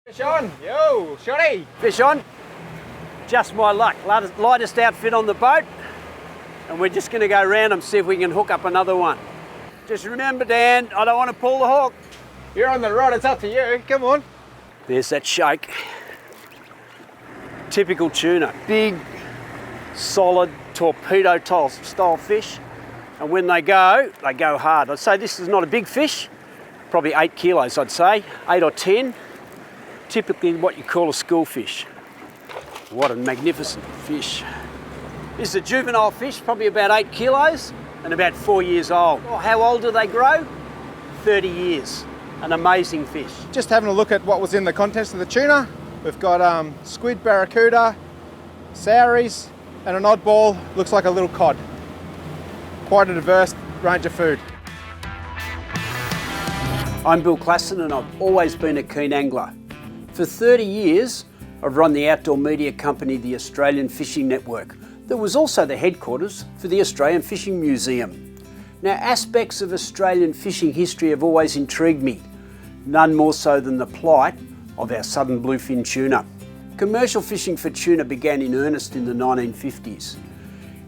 Fish on, yo, shotty. Fish on. Just my luck. Lightest outfit on the boat. And we're just going to go round and see if we can hook up another one. Just remember, Dan, I don't want to pull the hook. You're on the rod, it's up to you. Come on. There's that shake. Typical tuna. Big, solid, torpedo style fish. And when they go hard. I'd say this is not a big fish. Probably 8 kilos, I'd say. 8 or 10. Typically what you call a school fish. What a magnificent fish. This is a juvenile fish, probably about 8 kilos and about 4 years old. Oh, how old do they grow? 30 years. An amazing fish. Just having a look at what was in the contents of the tuna. We've got squid, barracuda, souries, and an oddball, looks like a little cod. Quite a diverse range of food. I'm Bill Classon and I've always been a keen angler. For 30 years, I've run the outdoor media company, the Australian Fishing Network, that was also the headquarters for the Australian Fishing Museum. Now, aspects of Australian fishing history have always intrigued me, none more so than the plight of our southern bluefin tuna. Commercial fishing for tuna began in earnest in the 1950s,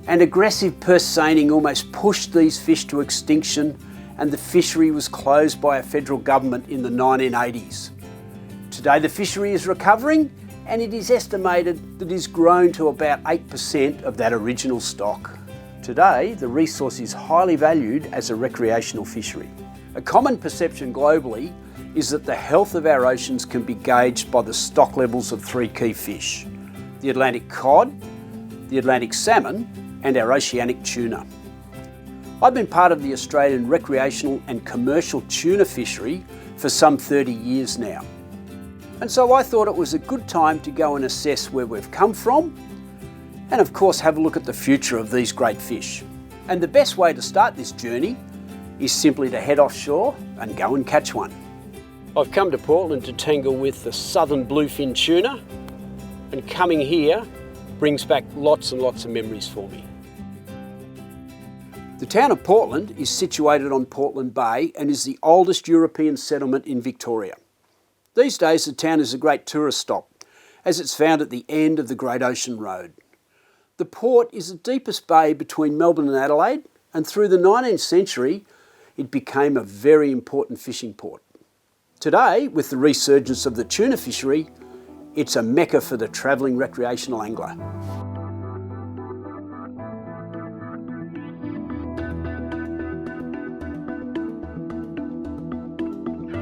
and aggressive purse seining almost pushed these fish to extinction, and the fishery was closed by a federal government in the 1980s. Today the fishery is recovering, and it is estimated that it has grown to about 8% of that original stock. Today, the resource is highly valued as a recreational fishery. A common perception globally is that the health of our oceans can be gauged by the stock levels of 3 key fish: the Atlantic cod, the Atlantic salmon, and our oceanic tuna. I've been part of the Australian recreational and commercial tuna fishery for some 30 years now. And so I thought it was a good time to go and assess where we've come from, and of course have a look at the future of these great fish. And the best way to start this journey is simply to head offshore and go and catch one. I've come to Portland to tangle with the Southern Bluefin Tuna, and coming here brings back lots and lots of memories for me. The town of Portland is situated on Portland Bay and is the oldest European settlement in Victoria. These days the town is a great tourist stop, as it's found at the end of the Great Ocean Road. The port is the deepest bay between Melbourne and Adelaide, and through the 19th century it became a very important fishing port. Today, with the resurgence of the tuna fishery, it's a mecca for the travelling recreational angler.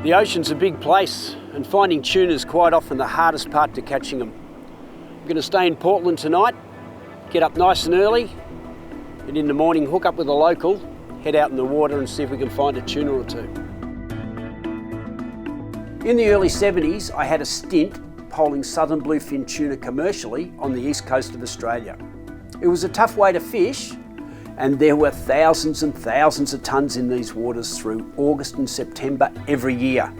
The ocean's a big place, and finding tuna is quite often the hardest part to catching them. I'm going to stay in Portland tonight, get up nice and early, and in the morning hook up with a local, head out in the water and see if we can find a tuna or two. In the early 70s, I had a stint poling southern bluefin tuna commercially on the east coast of Australia. It was a tough way to fish, and there were thousands and thousands of tonnes in these waters through August and September every year.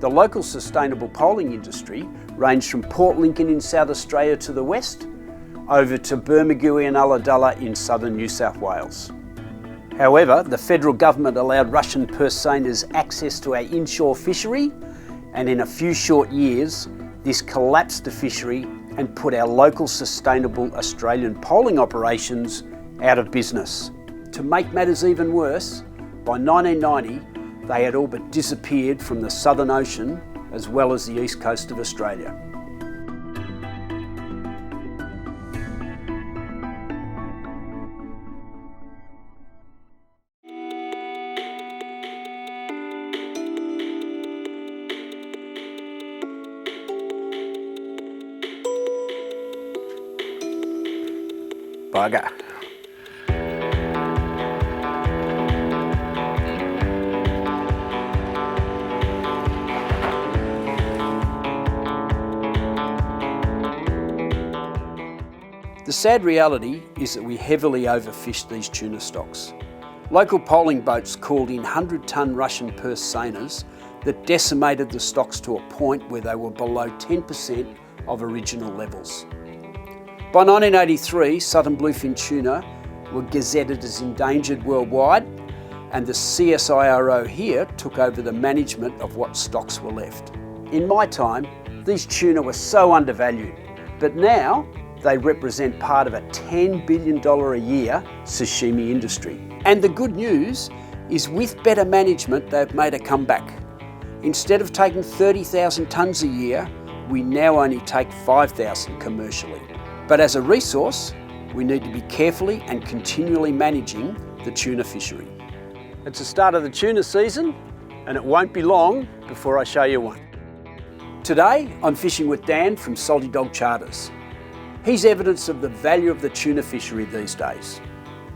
The local sustainable poling industry ranged from Port Lincoln in South Australia to the west, over to Bermagui and Ulladulla in southern New South Wales. However, the federal government allowed Russian purse seiners access to our inshore fishery, and in a few short years, this collapsed the fishery and put our local sustainable Australian poling operations out of business. To make matters even worse, by 1990, they had all but disappeared from the Southern Ocean as well as the east coast of Australia. Bugger. The sad reality is that we heavily overfished these tuna stocks. Local poling boats called in 100-tonne Russian purse seiners that decimated the stocks to a point where they were below 10% of original levels. By 1983, southern bluefin tuna were gazetted as endangered worldwide, and the CSIRO here took over the management of what stocks were left. In my time, these tuna were so undervalued, but now they represent part of a $10 billion a year sashimi industry. And the good news is with better management, they've made a comeback. Instead of taking 30,000 tonnes a year, we now only take 5,000 commercially. But as a resource, we need to be carefully and continually managing the tuna fishery. It's the start of the tuna season, and it won't be long before I show you one. Today, I'm fishing with Dan from Salty Dog Charters. He's evidence of the value of the tuna fishery these days.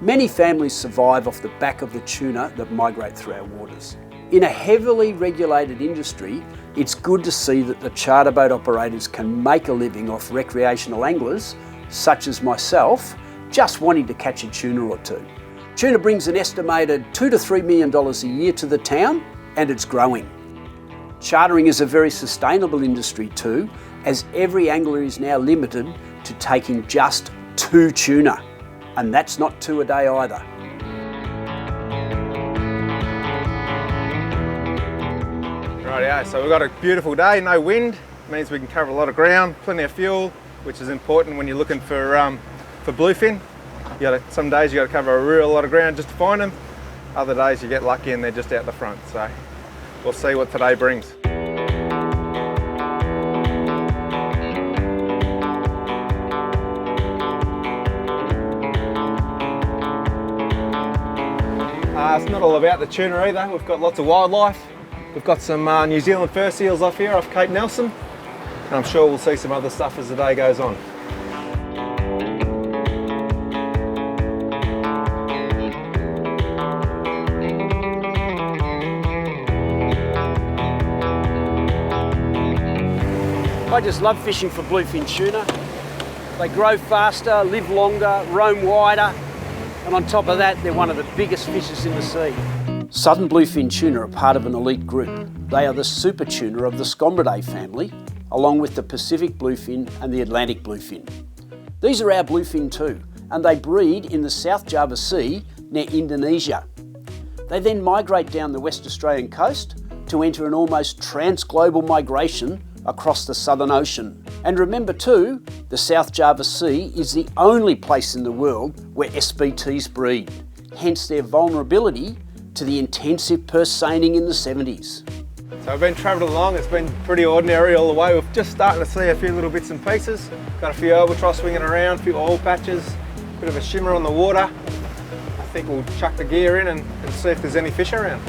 Many families survive off the back of the tuna that migrate through our waters. In a heavily regulated industry, it's good to see that the charter boat operators can make a living off recreational anglers, such as myself, just wanting to catch a tuna or two. Tuna brings an estimated $2 to $3 million a year to the town, and it's growing. Chartering is a very sustainable industry too, as every angler is now limited to taking just 2 tuna, and that's not 2 a day either. Rightio, so we've got a beautiful day, no wind, means we can cover a lot of ground, plenty of fuel, which is important when you're looking for bluefin. Some days you got to cover a real lot of ground just to find them. Other days you get lucky and they're just out the front. So we'll see what today brings. It's not all about the tuna either. We've got lots of wildlife. We've got some New Zealand fur seals off here off Cape Nelson. And I'm sure we'll see some other stuff as the day goes on. I just love fishing for bluefin tuna. They grow faster, live longer, roam wider, and on top of that, they're one of the biggest fishes in the sea. Southern Bluefin Tuna are part of an elite group. They are the super tuna of the Scombridae family, along with the Pacific bluefin and the Atlantic bluefin. These are our bluefin too, and they breed in the South Java Sea near Indonesia. They then migrate down the West Australian coast to enter an almost trans-global migration across the Southern Ocean. And remember too, the South Java Sea is the only place in the world where SBTs breed, hence their vulnerability to the intensive purse seining in the 70s. So I've been travelling along, it's been pretty ordinary all the way. We're just starting to see a few little bits and pieces. Got a few albatross swinging around, a few oil patches, a bit of a shimmer on the water. I think we'll chuck the gear in and see if there's any fish around.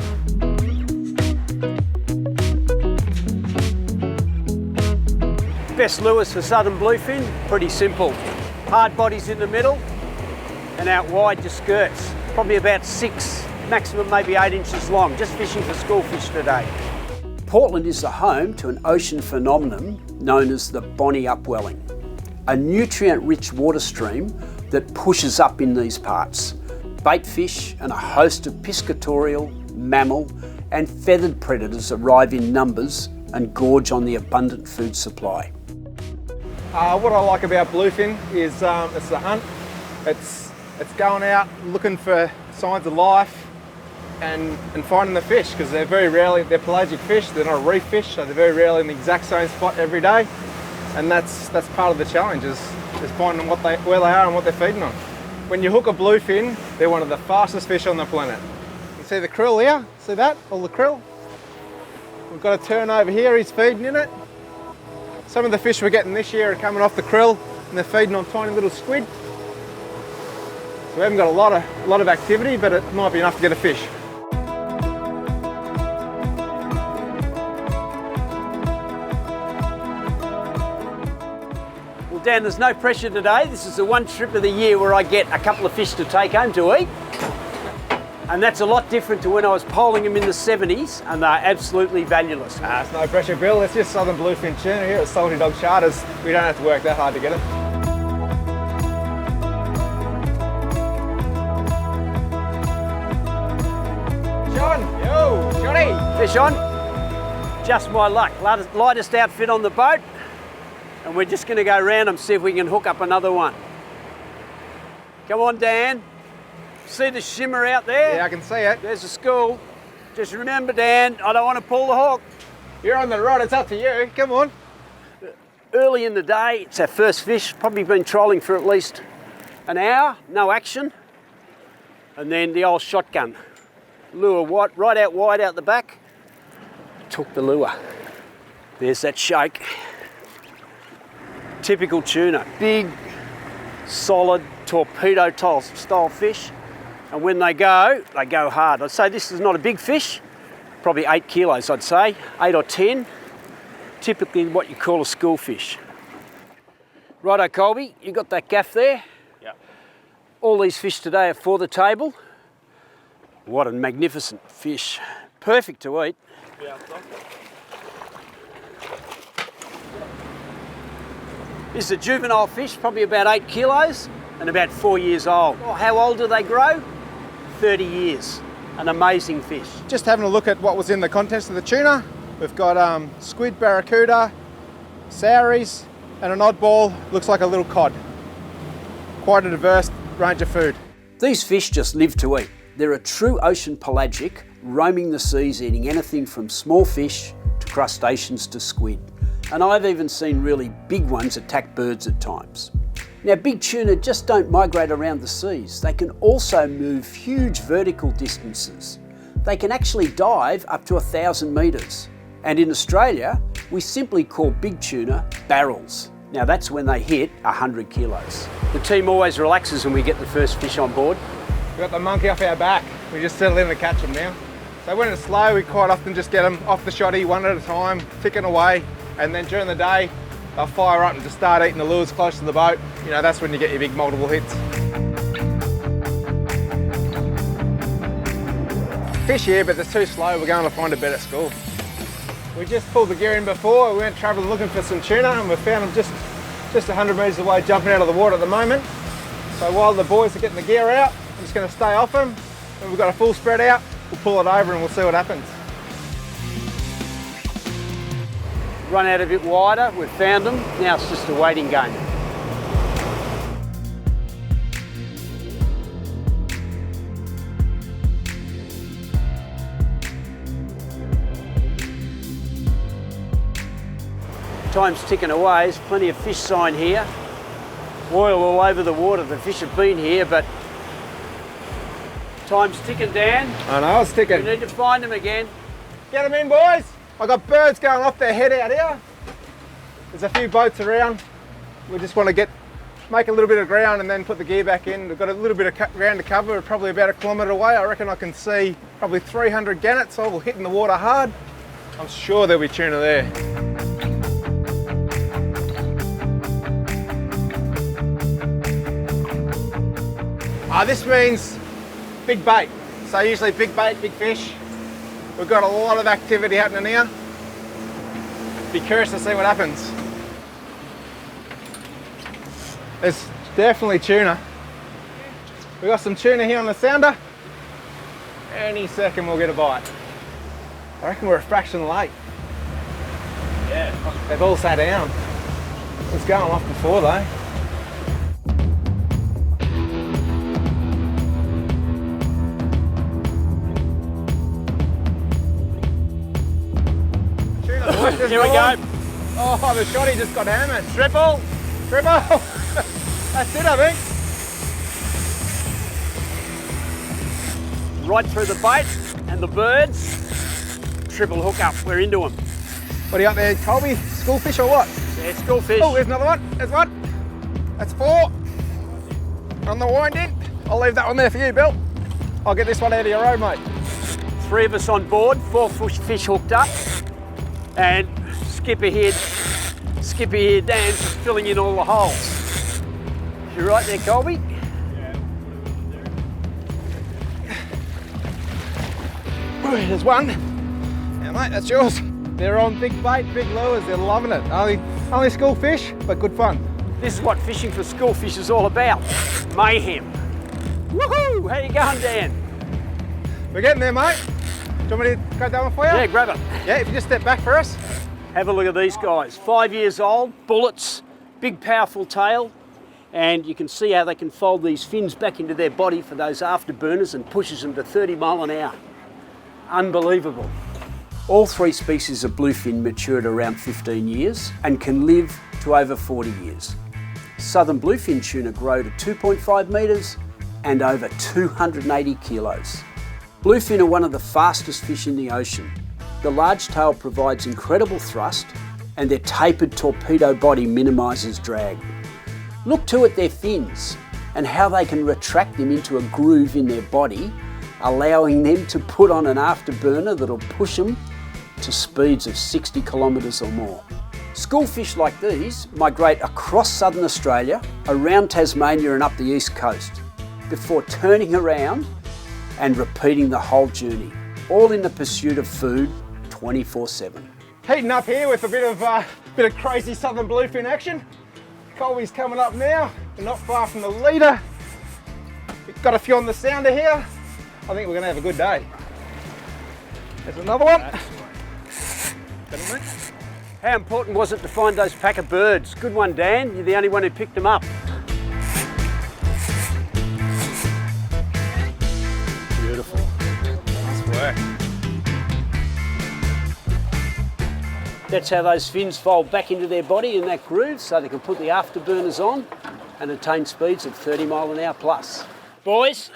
Best lures for southern bluefin, pretty simple. Hard bodies in the middle and out wide your skirts. Probably about 6, maximum maybe 8 inches long, just fishing for schoolfish today. Portland is the home to an ocean phenomenon known as the Bonnie Upwelling, a nutrient-rich water stream that pushes up in these parts. Bait fish and a host of piscatorial, mammal and feathered predators arrive in numbers and gorge on the abundant food supply. What I like about bluefin is it's the hunt. It's going out looking for signs of life and finding the fish, because they're pelagic fish, they're not a reef fish, so they're very rarely in the exact same spot every day. And that's part of the challenge, is finding where they are and what they're feeding on. When you hook a bluefin, they're one of the fastest fish on the planet. You see the krill here? See that? All the krill? We've got a tern over here, he's feeding in it. Some of the fish we're getting this year are coming off the krill and they're feeding on tiny little squid. So we haven't got a lot of activity, but it might be enough to get a fish. Well, Dan, there's no pressure today. This is the one trip of the year where I get a couple of fish to take home to eat. And that's a lot different to when I was poling them in the 70s, and they're absolutely valueless. It's no pressure, Bill. It's just Southern Bluefin Tuna here at Salty Dog Charters. We don't have to work that hard to get them. Sean! Yo! Johnny! Fish on. Just my luck. Lightest outfit on the boat, and we're just going to go around and see if we can hook up another one. Come on, Dan. See the shimmer out there? Yeah, I can see it. There's a school. Just remember, Dan, I don't want to pull the hook. You're on the rod, it's up to you. Come on. early in the day, it's our first fish, probably been trolling for at least an hour, no action. And then the old shotgun. Lure right out wide out the back, took the lure. There's that shake. Typical tuna, big, solid, torpedo style fish. And when they go hard. I'd say this is not a big fish, probably 8 kilos, I'd say, 8 or 10. Typically what you call a school fish. Righto, Colby, you got that gaff there? Yeah. All these fish today are for the table. What a magnificent fish. Perfect to eat. Yeah. This is a juvenile fish, probably about 8 kilos and about 4 years old. Oh, how old do they grow? 30 years. An amazing fish. Just having a look at what was in the contents of the tuna. We've got squid, barracuda, sauries, and an oddball, looks like a little cod. Quite a diverse range of food. These fish just live to eat. They're a true ocean pelagic, roaming the seas, eating anything from small fish to crustaceans to squid. And I've even seen really big ones attack birds at times. Now, big tuna just don't migrate around the seas. They can also move huge vertical distances. They can actually dive up to 1,000 metres. And in Australia, we simply call big tuna barrels. Now that's when they hit 100 kilos. The team always relaxes when we get the first fish on board. We've got the monkey off our back. We just settle in to catch them now. So when it's slow, we quite often just get them off the shotty one at a time, ticking away. And then during the day, they'll fire up and just start eating the lures close to the boat. You know, that's when you get your big multiple hits. Fish here, but they're too slow. We're going to find a better school. We just pulled the gear in before. We went travelling looking for some tuna and we found them just 100 metres away, jumping out of the water at the moment. So while the boys are getting the gear out, I'm just going to stay off them. When we've got a full spread out, we'll pull it over and we'll see what happens. Run out a bit wider, we've found them. Now it's just a waiting game. Time's ticking away, there's plenty of fish sign here. Oil all over the water, the fish have been here, but time's ticking, Dan. I know, it's ticking. We need to find them again. Get them in, boys. I've got birds going off their head out here. There's a few boats around. We just want to make a little bit of ground and then put the gear back in. We've got a little bit of ground to cover. We're probably about 1 kilometre away. I reckon I can see probably 300 gannets all hitting the water hard. I'm sure there'll be tuna there. This means big bait. So usually big bait, big fish. We've got a lot of activity happening here. Be curious to see what happens. There's definitely tuna. We've got some tuna here on the sounder. Any second we'll get a bite. I reckon we're a fraction late. Yeah. They've all sat down. It was going off before though. Here we go. Oh, the shotty just got hammered. Triple. That's it, I think. Right through the bait and the birds. Triple hook up, we're into them. What do you got there, Colby? Schoolfish or what? Yeah, schoolfish. Oh, there's another one. There's one. That's 4. On the wind in. I'll leave that one there for you, Bill. I'll get this one out of your road, mate. 3 of us on board, 4 fish hooked up. And skipper here, Dan's filling in all the holes. You right there, Colby? Yeah. There's one. Yeah, mate, that's yours. They're on big bait, big lures. They're loving it. Only school fish, but good fun. This is what fishing for school fish is all about. Mayhem. Woohoo! How you going, Dan? We're getting there, mate. Do you want me to grab that one for you? Yeah, grab it. Yeah, if you just step back for us. Have a look at these guys. 5 years old, bullets, big powerful tail, and you can see how they can fold these fins back into their body for those afterburners and pushes them to 30 mile an hour. Unbelievable. All three species of bluefin mature at around 15 years and can live to over 40 years. Southern bluefin tuna grow to 2.5 metres and over 280 kilos. Bluefin are one of the fastest fish in the ocean. The large tail provides incredible thrust and their tapered torpedo body minimises drag. Look too at their fins and how they can retract them into a groove in their body, allowing them to put on an afterburner that'll push them to speeds of 60 kilometres or more. School fish like these migrate across southern Australia, around Tasmania and up the east coast, before turning around and repeating the whole journey, all in the pursuit of food 24/7. Heating up here with a bit of crazy southern bluefin action. Colby's coming up now. We're not far from the leader. We've got a few on the sounder here. I think we're going to have a good day. There's another one. How important was it to find those pack of birds? Good one, Dan. You're the only one who picked them up. Beautiful. Nice work. That's how those fins fold back into their body in that groove so they can put the afterburners on and attain speeds of 30 mile an hour plus. Boys,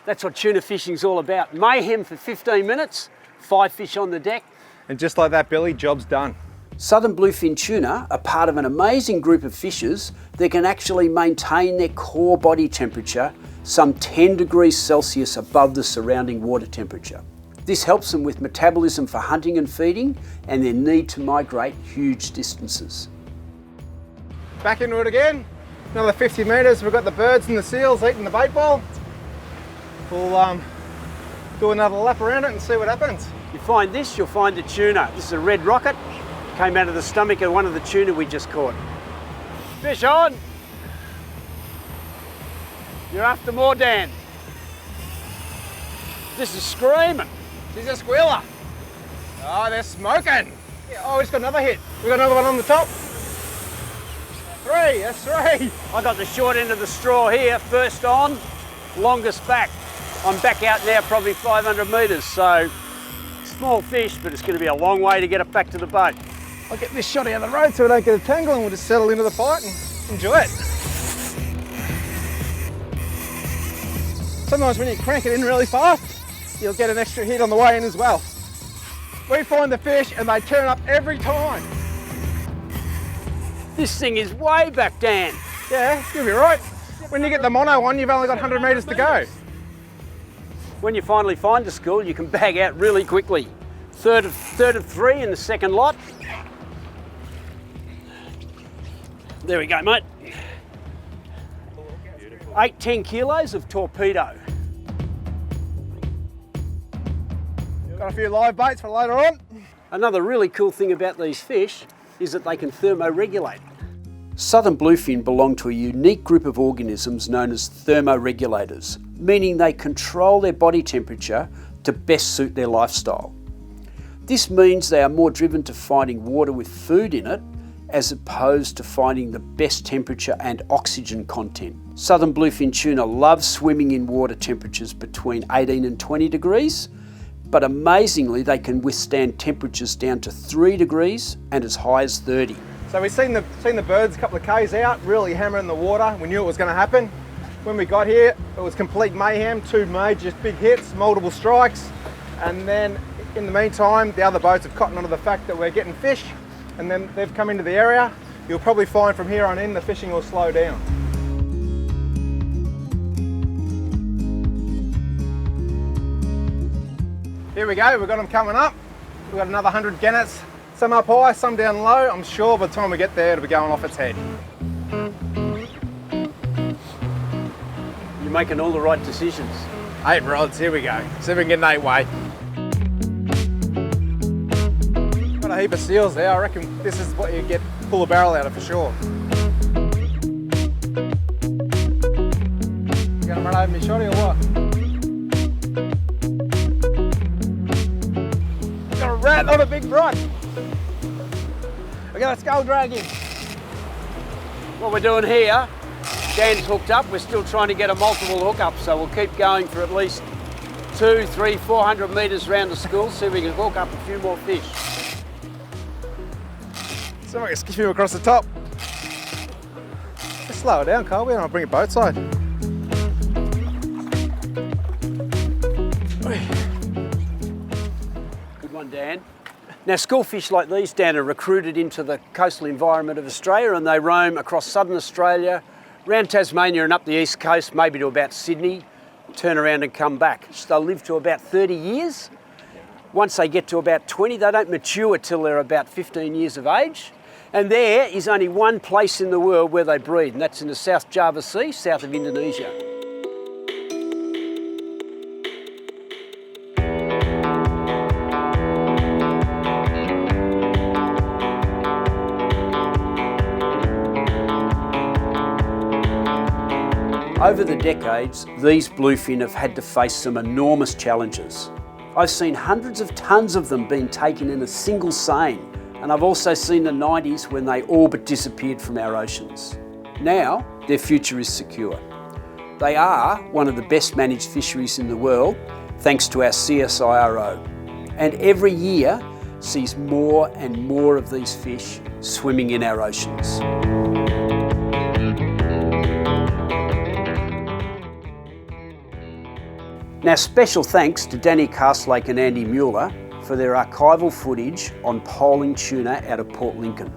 that's what tuna fishing's all about. Mayhem for 15 minutes, 5 fish on the deck. And just like that, Billy, job's done. Southern bluefin tuna are part of an amazing group of fishes that can actually maintain their core body temperature some 10 degrees Celsius above the surrounding water temperature. This helps them with metabolism for hunting and feeding and their need to migrate huge distances. Back into it again. Another 50 metres. We've got the birds and the seals eating the bait bowl. We'll do another lap around it and see what happens. You find this, you'll find the tuna. This is a red rocket. Came out of the stomach of one of the tuna we just caught. Fish on! You're after more, Dan. This is screaming. She's a squealer. Oh, they're smoking. Yeah, oh, we just got another hit. We got another one on the top. 3, that's 3. I got the short end of the straw here, first on, longest back. I'm back out now probably 500 metres, so small fish, but it's going to be a long way to get it back to the boat. I'll get this shot out of the road so we don't get a tangle and we'll just settle into the fight and enjoy it. Sometimes when you crank it in really fast, you'll get an extra hit on the way in as well. We find the fish and they turn up every time. This thing is way back, Dan. Yeah, you'll be right. When you get the mono one, you've only got 100 metres to go. When you finally find a school, you can bag out really quickly. Third of 3 in the second lot. There we go, mate. 8-10 kilos of torpedo. Got a few live baits for later on. Another really cool thing about these fish is that they can thermoregulate. Southern bluefin belong to a unique group of organisms known as thermoregulators, meaning they control their body temperature to best suit their lifestyle. This means they are more driven to finding water with food in it as opposed to finding the best temperature and oxygen content. Southern bluefin tuna love swimming in water temperatures between 18 and 20 degrees, but amazingly they can withstand temperatures down to 3 degrees and as high as 30. So we've seen the birds a couple of k's out, really hammering the water. We knew it was going to happen. When we got here, it was complete mayhem, 2 major big hits, multiple strikes, and then in the meantime, the other boats have cottoned onto the fact that we're getting fish, and then they've come into the area. You'll probably find from here on in the fishing will slow down. Here we go, we've got them coming up. We've got another 100 gannets, some up high, some down low. I'm sure by the time we get there, it'll be going off its head. You're making all the right decisions. 8 rods, here we go. See if we can get an 8 weight. Got a heap of seals there. I reckon this is what you get pull a barrel out of for sure. You gonna run over me shotty or what? Got a rat on a big rod. We got a skull dragging. What we're doing here, Dan's hooked up. We're still trying to get a multiple hookup, so we'll keep going for at least 200, 300, 400 metres round the school, see if we can hook up a few more fish. Someone can skip him across the top. Just slow it down, Carl. We don't want to bring it boat side. Good one, Dan. Now, school fish like these, Dan, are recruited into the coastal environment of Australia, and they roam across southern Australia, around Tasmania and up the east coast, maybe to about Sydney, turn around and come back. So they'll live to about 30 years. Once they get to about 20, they don't mature till they're about 15 years of age. And there is only one place in the world where they breed, and that's in the South Java Sea, south of Indonesia. Over the decades, these bluefin have had to face some enormous challenges. I've seen hundreds of tonnes of them being taken in a single seine, and I've also seen the 90s when they all but disappeared from our oceans. Now, their future is secure. They are one of the best managed fisheries in the world, thanks to our CSIRO. And every year sees more and more of these fish swimming in our oceans. Now, special thanks to Danny Castlake and Andy Mueller for their archival footage on poling tuna out of Port Lincoln.